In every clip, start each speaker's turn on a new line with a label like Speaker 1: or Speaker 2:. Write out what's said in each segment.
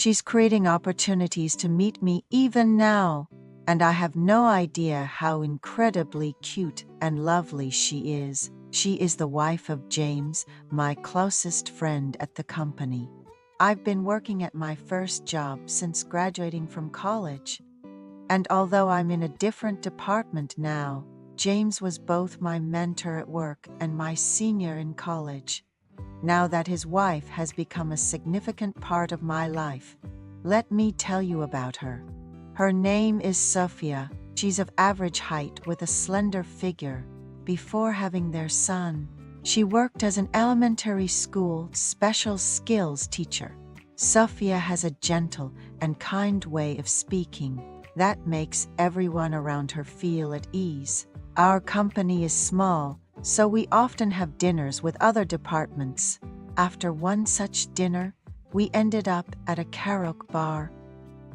Speaker 1: She's creating opportunities to meet me even now, and I have no idea how incredibly cute and lovely she is. She is the wife of James, my closest friend at the company. I've been working at my first job since graduating from college. And although I'm in a different department now, James was both my mentor at work and my senior in college. Now that his wife has become a significant part of my life, let me tell you about her. Her name is Sophia. She's of average height with a slender figure. Before having their son, she worked as an elementary school special skills teacher. Sophia has a gentle and kind way of speaking that makes everyone around her feel at ease. Our company is small, so we often have dinners with other departments. After one such dinner, we ended up at a karaoke bar,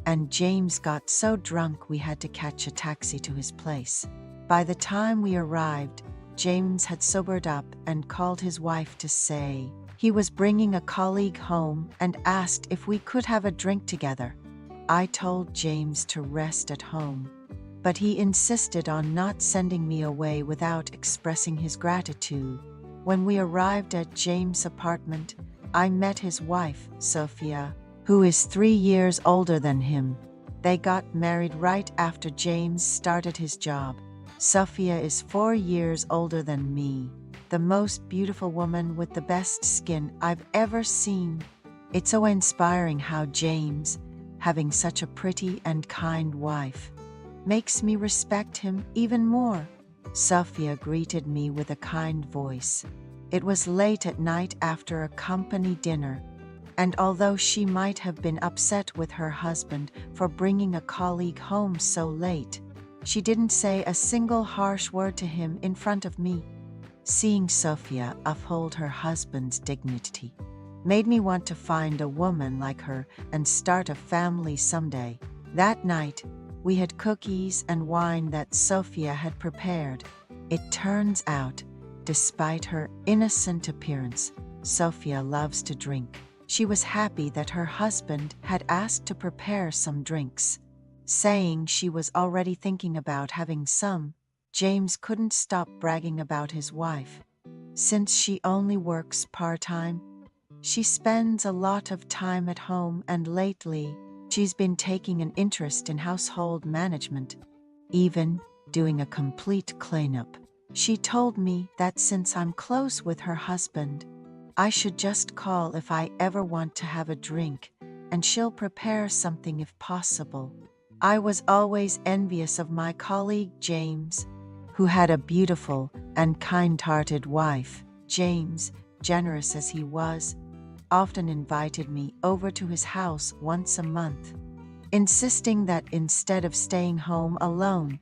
Speaker 1: and James got so drunk we had to catch a taxi to his place. By the time we arrived, James had sobered up and called his wife to say he was bringing a colleague home and asked if we could have a drink together. I told James to rest at home, but he insisted on not sending me away without expressing his gratitude. When we arrived at James' apartment, I met his wife, Sophia, who is 3 years older than him. They got married right after James started his job. Sophia is 4 years older than me, the most beautiful woman with the best skin I've ever seen. It's so inspiring how James, having such a pretty and kind wife, makes me respect him even more. Sophia greeted me with a kind voice. It was late at night after a company dinner, and although she might have been upset with her husband for bringing a colleague home so late, she didn't say a single harsh word to him in front of me. Seeing Sophia uphold her husband's dignity made me want to find a woman like her and start a family someday. That night, we had cookies and wine that Sophia had prepared. It turns out, despite her innocent appearance, Sophia loves to drink. She was happy that her husband had asked to prepare some drinks, saying she was already thinking about having some. James couldn't stop bragging about his wife. Since she only works part-time, she spends a lot of time at home, and lately, she's been taking an interest in household management, even doing a complete cleanup. She told me that since I'm close with her husband, I should just call if I ever want to have a drink, and she'll prepare something if possible. I was always envious of my colleague James, who had a beautiful and kind-hearted wife. James, generous as he was, often invited me over to his house once a month, insisting that instead of staying home alone,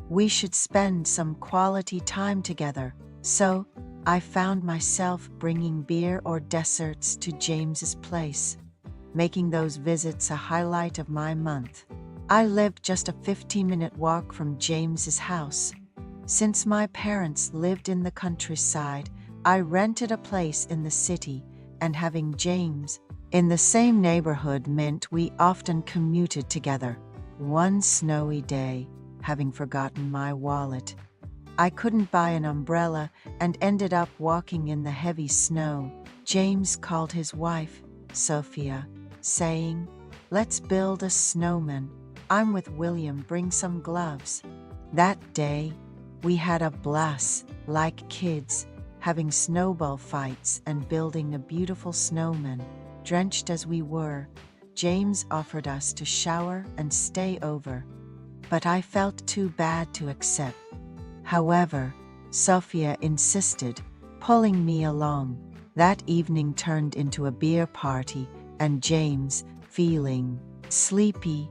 Speaker 1: we should spend some quality time together. So, I found myself bringing beer or desserts to James's place, making those visits a highlight of my month. I lived just a 15-minute walk from James's house. Since my parents lived in the countryside, I rented a place in the city, and having James in the same neighborhood meant we often commuted together. One snowy day, having forgotten my wallet, I couldn't buy an umbrella and ended up walking in the heavy snow. James called his wife, Sophia, saying, "Let's build a snowman. I'm with William, bring some gloves." That day, we had a blast, like kids, having snowball fights and building a beautiful snowman. Drenched as we were, James offered us to shower and stay over, but I felt too bad to accept. However, Sophia insisted, pulling me along. That evening turned into a beer party, and James, feeling sleepy,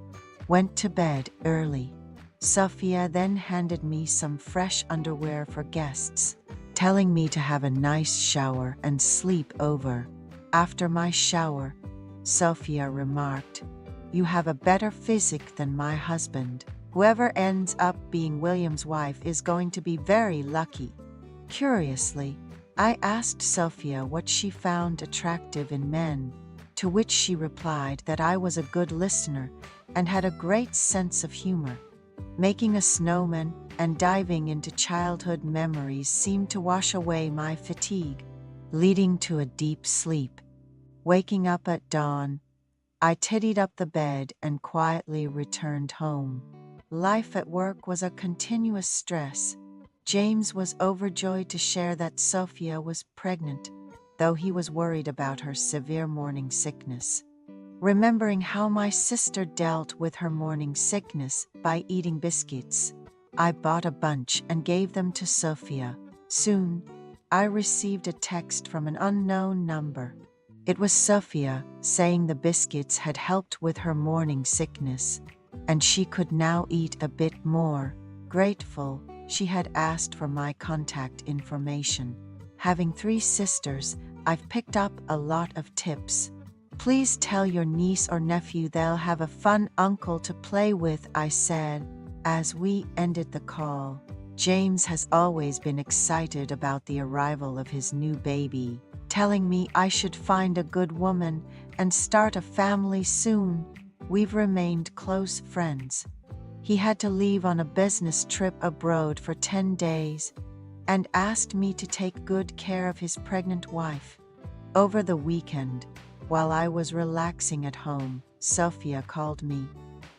Speaker 1: went to bed early. Sophia then handed me some fresh underwear for guests, telling me to have a nice shower and sleep over. After my shower, Sophia remarked, "You have a better physique than my husband. Whoever ends up being William's wife is going to be very lucky." Curiously, I asked Sophia what she found attractive in men. to which she replied that I was a good listener and had a great sense of humor. Making a snowman and diving into childhood memories seemed to wash away my fatigue, leading to a deep sleep. Waking up at dawn, I tidied up the bed and quietly returned home. Life at work was a continuous stress. James was overjoyed to share that Sophia was pregnant, though he was worried about her severe morning sickness. Remembering how my sister dealt with her morning sickness by eating biscuits, I bought a bunch and gave them to Sophia. Soon, I received a text from an unknown number. It was Sophia saying the biscuits had helped with her morning sickness, and she could now eat a bit more. Grateful, she had asked for my contact information. Having 3 sisters, I've picked up a lot of tips. Please tell your niece or nephew they'll have a fun uncle to play with, I said, as we ended the call. James has always been excited about the arrival of his new baby, telling me I should find a good woman and start a family soon. We've remained close friends. He had to leave on a business trip abroad for 10 days and asked me to take good care of his pregnant wife. Over the weekend, while I was relaxing at home, Sophia called me.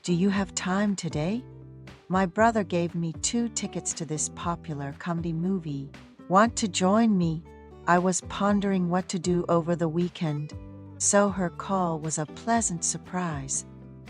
Speaker 1: Do you have time today? My brother gave me 2 tickets to this popular comedy movie. Want to join me? I was pondering what to do over the weekend, so her call was a pleasant surprise.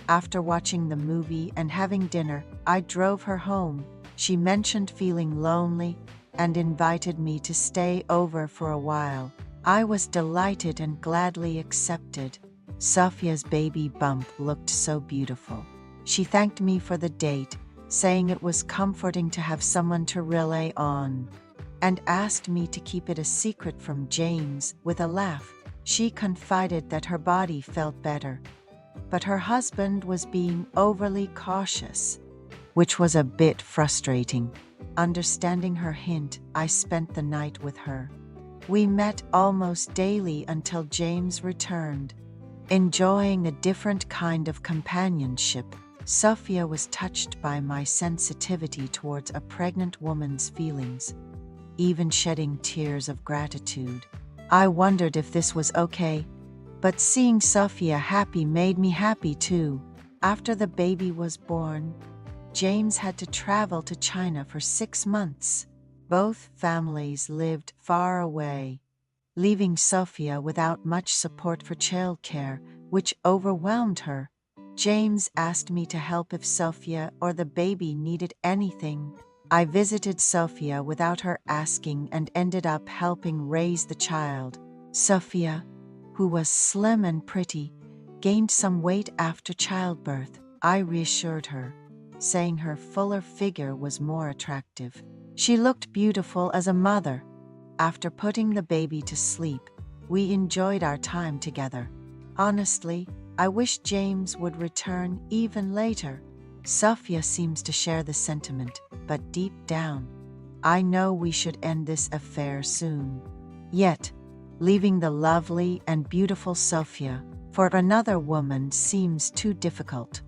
Speaker 1: After watching the movie and having dinner, I drove her home. She mentioned feeling lonely and invited me to stay over for a while. I was delighted and gladly accepted. Sophia's baby bump looked so beautiful. She thanked me for the date, saying it was comforting to have someone to rely on, and asked me to keep it a secret from James. With a laugh, she confided that her body felt better, but her husband was being overly cautious, which was a bit frustrating. Understanding her hint, I spent the night with her. We met almost daily until James returned. Enjoying a different kind of companionship, Sophia was touched by my sensitivity towards a pregnant woman's feelings, even shedding tears of gratitude. I wondered if this was okay, but seeing Sophia happy made me happy too. After the baby was born, James had to travel to China for 6 months. Both families lived far away, leaving Sophia without much support for childcare, which overwhelmed her. James asked me to help if Sophia or the baby needed anything. I visited Sophia without her asking and ended up helping raise the child. Sophia, who was slim and pretty, gained some weight after childbirth. I reassured her, saying her fuller figure was more attractive. She looked beautiful as a mother. After putting the baby to sleep, we enjoyed our time together. Honestly, I wish James would return even later. Sophia seems to share the sentiment, but deep down, I know we should end this affair soon. Yet, leaving the lovely and beautiful Sophia for another woman seems too difficult.